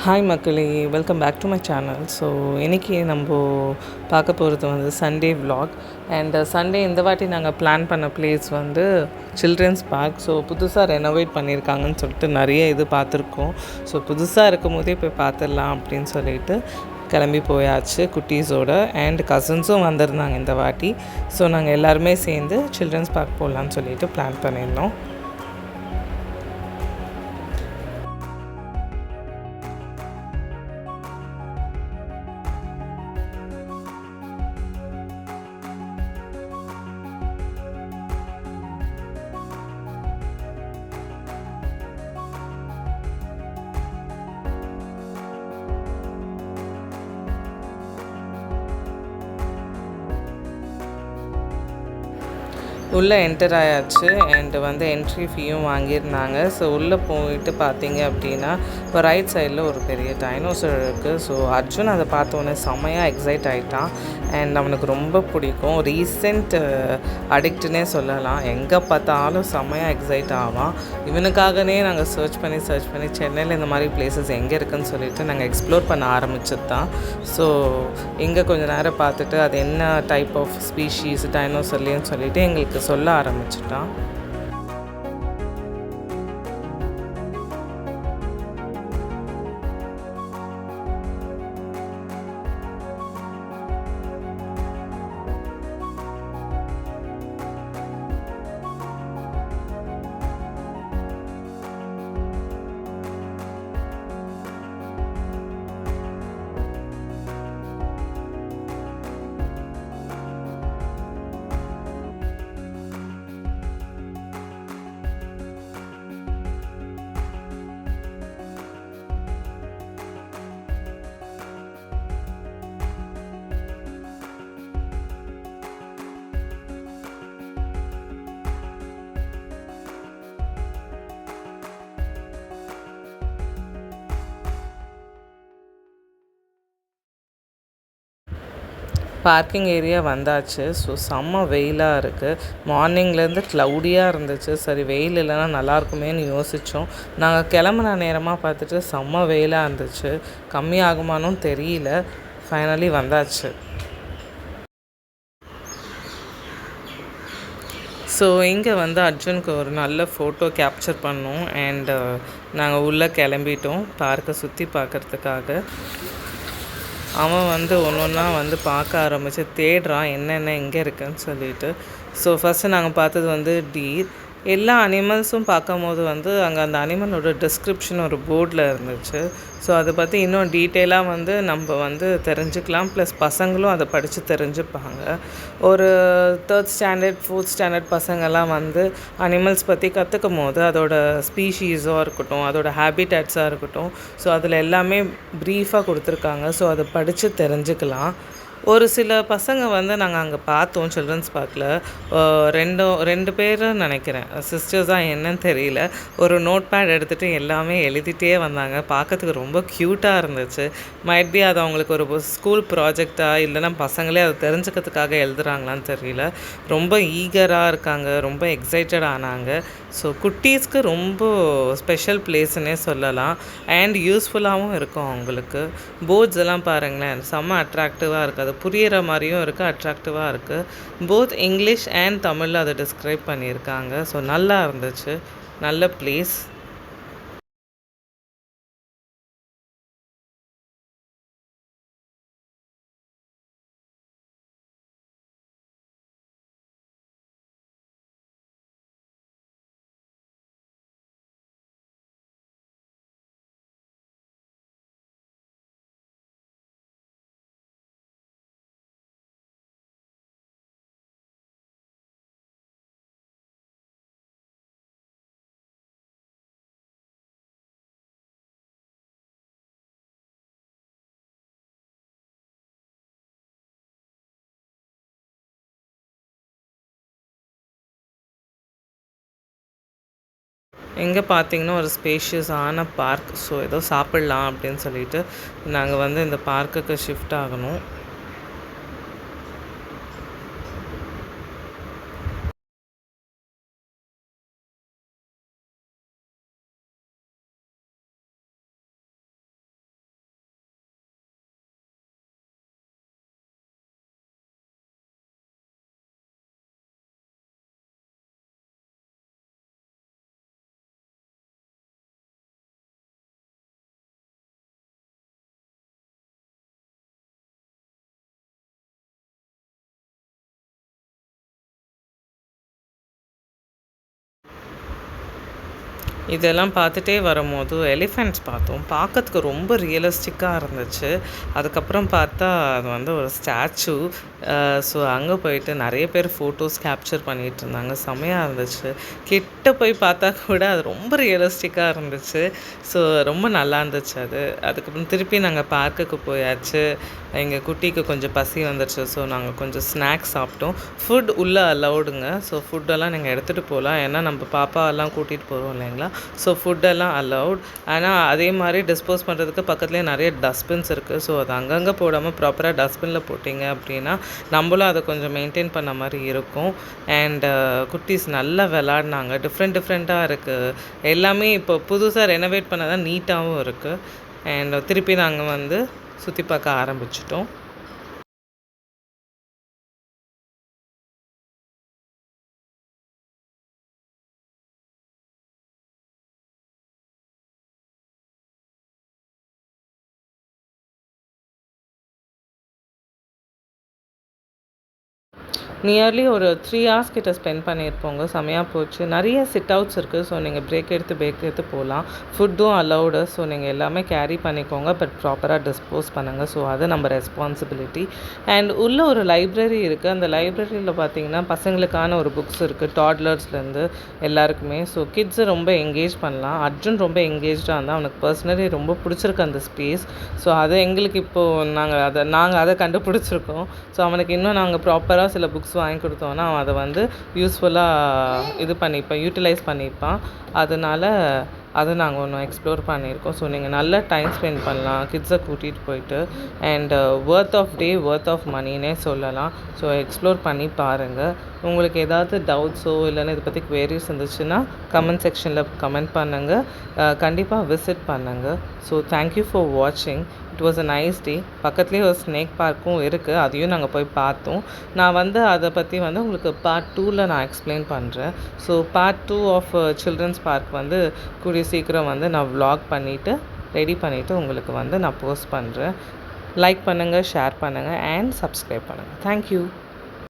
Hi மக்களே, welcome back to my channel. So இன்றைக்கி நம்ம பார்க்க போகிறது வந்து சண்டே vlog. அண்ட் சண்டே இந்த வாட்டி நாங்கள் பிளான் பண்ண பிளேஸ் வந்து சில்ட்ரன்ஸ் பார்க். ஸோ புதுசாக ரெனோவேட் பண்ணியிருக்காங்கன்னு சொல்லிட்டு நிறைய இது பார்த்துருக்கோம். ஸோ புதுசாக இருக்கும் போதே போய் பார்த்துடலாம் அப்படின்னு சொல்லிட்டு கிளம்பி போயாச்சு குட்டீஸோட. அண்ட் கசின்ஸும் வந்திருந்தாங்க இந்த வாட்டி. ஸோ நாங்கள் எல்லாருமே சேர்ந்து சில்ட்ரன்ஸ் பார்க் போகலான்னு சொல்லிட்டு பிளான் பண்ணியிருந்தோம். உள்ளே என்டர் ஆயாச்சு. அண்டு வந்து என்ட்ரி ஃபீயும் வாங்கியிருந்தாங்க. ஸோ உள்ளே போயிட்டு பார்த்தீங்க அப்படின்னா இப்போ ரைட் சைடில் ஒரு பெரிய டைனோசர் இருக்குது. ஸோ அர்ஜுன் அதை பார்த்தோன்னே செம்மையாக எக்ஸைட் ஆகிட்டான். அண்ட் அவனுக்கு ரொம்ப பிடிக்கும். ரீசெண்ட் அடிக்ட்னே சொல்லலாம். எங்கே பார்த்தாலும் செம்மையாக எக்ஸைட் ஆவான். இவனுக்காகவே நாங்கள் சர்ச் பண்ணி சென்னையில் இந்த மாதிரி பிளேசஸ் எங்கே இருக்குதுன்னு சொல்லிட்டு நாங்கள் எக்ஸ்ப்ளோர் பண்ண ஆரம்பிச்சது தான். ஸோ இங்கே கொஞ்சம் நேரம் பார்த்துட்டு அது என்ன டைப் ஆஃப் ஸ்பீஷீஸ் டைனோசர்லேன்னு சொல்லிட்டு எங்களுக்கு சொல்ல ஆரம்பிச்சிட்டான். பார்க்கிங் ஏரியா வந்தாச்சு. ஸோ செம்ம வெயிலாக இருக்குது. மார்னிங்லேருந்து க்ளவுடியாக இருந்துச்சு. சரி வெயில் இல்லைன்னா நல்லாயிருக்குமேன்னு யோசித்தோம். நாங்கள் கிளம்புன நேரமாக பார்த்துட்டு செம்ம வெயிலாக இருந்துச்சு. கம்மியாகுமானும் தெரியல. ஃபைனலி வந்தாச்சு. ஸோ இங்கே வந்து அர்ஜுனுக்கு ஒரு நல்ல ஃபோட்டோ கேப்சர் பண்ணோம். அண்டு நாங்கள் உள்ளே கிளம்பிட்டோம் பார்க்கை சுற்றி பார்க்குறதுக்காக. அவன் வந்து ஒன்று ஒன்றா வந்து பார்க்க ஆரம்பித்து தேடுறான் என்னென்ன எங்கே இருக்குன்னு சொல்லிட்டு. ஸோ ஃபஸ்ட்டு நாங்கள் பார்த்தது வந்து டீர். எல்லா அனிமல்ஸும் பார்க்கும்போது வந்து அங்கே அந்த அனிமலோட டிஸ்கிரிப்ஷன் ஒரு போர்டில் இருந்துச்சு. ஸோ அதை பற்றி இன்னும் டீட்டெயிலாக வந்து நம்ம வந்து தெரிஞ்சுக்கலாம். ப்ளஸ் பசங்களும் அதை படித்து தெரிஞ்சுப்பாங்க. ஒரு 3rd ஸ்டாண்டர்ட் 4th ஸ்டாண்டர்ட் பசங்கள்லாம் வந்து அனிமல்ஸ் பற்றி கற்றுக்கும் போது அதோட ஸ்பீஷீஸாக இருக்கட்டும், அதோட ஹேபிட்டேட்ஸாக இருக்கட்டும், ஸோ அதில் எல்லாமே ப்ரீஃபாக கொடுத்துருக்காங்க. ஸோ அதை படித்து தெரிஞ்சுக்கலாம். ஒரு சில பசங்க வந்து நாங்கள் அங்கே பார்த்தோம் சில்ட்ரன்ஸ் பார்க்கில். ரெண்டு பேரும் நினைக்கிறேன் சிஸ்டர்ஸ் தான், என்னன்னு தெரியல. ஒரு நோட் பேட் எடுத்துகிட்டு எல்லாமே எழுதிட்டே வந்தாங்க. பார்க்கறதுக்கு ரொம்ப க்யூட்டாக இருந்துச்சு. மைட் பி அது அவங்களுக்கு ஒரு ஸ்கூல் ப்ராஜெக்டாக இல்லைன்னா பசங்களே அதை தெரிஞ்சுக்கிறதுக்காக எழுதுகிறாங்களான்னு தெரியல. ரொம்ப ஈகராக இருக்காங்க, ரொம்ப எக்ஸைட்டட் ஆனாங்க. ஸோ குட்டீஸ்க்கு ரொம்ப ஸ்பெஷல் பிளேஸ்ன்னே சொல்லலாம். அண்ட் யூஸ்ஃபுல்லாகவும் இருக்கும் அவங்களுக்கு. போர்ட்ஸ் எல்லாம் பாருங்களேன், செம்ம அட்ராக்டிவாக இருக்குது. அது புரிகிற மாதிரியும் இருக்குது, அட்ராக்டிவாக இருக்குது. போத் இங்கிலீஷ் அண்ட் தமிழில் அதை டிஸ்கிரைப் பண்ணியிருக்காங்க. ஸோ நல்லா இருந்துச்சு, நல்ல பிளேஸ். எங்கே பார்த்தீங்கன்னா ஒரு ஸ்பேஷியஸான பார்க். ஸோ ஏதோ சாப்பிட்லாம் அப்படின்னு சொல்லிட்டு நாங்கள் வந்து இந்த பார்க்குக்கு ஷிஃப்ட் ஆகணும். இதெல்லாம் பார்த்துட்டே வரும்போது எலிஃபெண்ட்ஸ் பார்த்தோம். பார்க்கறதுக்கு ரொம்ப ரியலிஸ்டிக்காக இருந்துச்சு. அதுக்கப்புறம் பார்த்தா அது வந்து ஒரு ஸ்டாச்சு. ஸோ அங்கே போயிட்டு நிறைய பேர் ஃபோட்டோஸ் கேப்சர் பண்ணிகிட்ருந்தாங்க. செம்மையாக இருந்துச்சு. கிட்ட போய் பார்த்தா கூட அது ரொம்ப ரியலிஸ்டிக்காக இருந்துச்சு. ஸோ ரொம்ப நல்லா இருந்துச்சு அது. அதுக்கப்புறம் திருப்பி நாங்கள் பார்க்குக்கு போயாச்சு. எங்கள் குட்டிக்கு கொஞ்சம் பசி வந்துடுச்சு. ஸோ நாங்கள் கொஞ்சம் ஸ்நாக்ஸ் சாப்பிட்டோம். ஃபுட் உள்ளே அலவுடுங்க. ஸோ ஃபுட்டெல்லாம் நீங்கள் எடுத்துகிட்டு போகலாம். ஏன்னா நம்ம பாப்பாவெல்லாம் கூட்டிகிட்டு போகிறோம் இல்லைங்களா. ஸோ ஃபுட்டெல்லாம் அலவுட். ஆனால் அதே மாதிரி டிஸ்போஸ் பண்ணுறதுக்கு பக்கத்துலேயே நிறைய டஸ்ட்பின்ஸ் இருக்குது. ஸோ அது அங்கங்கே போடாமல் ப்ராப்பராக டஸ்ட்பினில் போட்டிங்க அப்படின்னா நம்மளும் அதை கொஞ்சம் மெயின்டைன் பண்ண மாதிரி இருக்கும். அண்டு குட்டீஸ் நல்லா விளாட்னாங்க. டிஃப்ரெண்ட்டாக இருக்குது. எல்லாமே இப்போ புதுசாக ரெனோவேட் பண்ணதான் நீட்டாகவும் இருக்குது. அண்ட் திருப்பி நாங்கள் வந்து சுற்றி பார்க்க ஆரம்பிச்சிட்டோம். நியர்லி ஒரு 3 ஹார்ஸ் கிட்ட ஸ்பெண்ட் பண்ணியிருப்போங்க. செமையாக போச்சு. நிறைய சிட் அவுட்ஸ் இருக்குது. ஸோ நீங்கள் பிரேக் எடுத்து போகலாம். ஃபுட்டும் அலவுடு. ஸோ நீங்கள் எல்லாமே கேரி பண்ணிக்கோங்க. பட் ப்ராப்பராக டிஸ்போஸ் பண்ணுங்கள். ஸோ அது நம்ம ரெஸ்பான்சிபிலிட்டி. அண்ட் உள்ளே ஒரு லைப்ரரி இருக்குது. அந்த லைப்ரரியில் பார்த்தீங்கன்னா பசங்களுக்கான ஒரு புக்ஸ் இருக்குது. டாட்லர்ஸ்லேருந்து எல்லாருக்குமே. ஸோ கிட்ஸை ரொம்ப என்கேஜ் பண்ணலாம். அர்ஜுன் ரொம்ப என்கேஜாக இருந்தால் அவனுக்கு பர்சனலி ரொம்ப பிடிச்சிருக்கு அந்த ஸ்பேஸ். ஸோ அதை எங்களுக்கு இப்போது நாங்கள் அதை கண்டுபிடிச்சிருக்கோம். ஸோ அவனுக்கு இன்னும் நாங்கள் ப்ராப்பராக சில புக்ஸ் வாங்கி கொடுத்தோன்னா அவன் அதை வந்து யூஸ்ஃபுல்லாக யூட்டிலைஸ் பண்ணிப்பான். அதனால் அதை நாங்கள் ஒன்று எக்ஸ்ப்ளோர் பண்ணியிருக்கோம். ஸோ நீங்கள் நல்ல டைம் ஸ்பெண்ட் பண்ணலாம் கிட்ஸை கூட்டிகிட்டு போயிட்டு. அண்டு ஒர்த் ஆஃப் மணினே சொல்லலாம். ஸோ எக்ஸ்ப்ளோர் பண்ணி பாருங்கள். உங்களுக்கு ஏதாவது டவுட்ஸோ இல்லைன்னா இதை பற்றி குவேரிஸ் இருந்துச்சுன்னா கமெண்ட் செக்ஷனில் கமெண்ட் பண்ணுங்கள். கண்டிப்பாக விசிட் பண்ணுங்கள். ஸோ தேங்க்யூ ஃபார் வாட்சிங். It was a nice day. பக்கத்துலேயே ஒரு ஸ்னேக் பார்க்கும் இருக்குது. அதையும் நாங்கள் போய் பார்த்தோம். நான் வந்து அதை பற்றி வந்து உங்களுக்கு பார்ட் 2ல் நான் எக்ஸ்பிளைன் பண்ணுறேன். So part 2 of children's park வந்து கூடிய சீக்கிரம் வந்து நான் vlog பண்ணிவிட்டு ரெடி பண்ணிவிட்டு உங்களுக்கு வந்து நான் போஸ்ட் பண்ணுறேன். லைக் பண்ணுங்கள், ஷேர் பண்ணுங்கள் அண்ட் சப்ஸ்கிரைப் பண்ணுங்கள். தேங்க்யூ.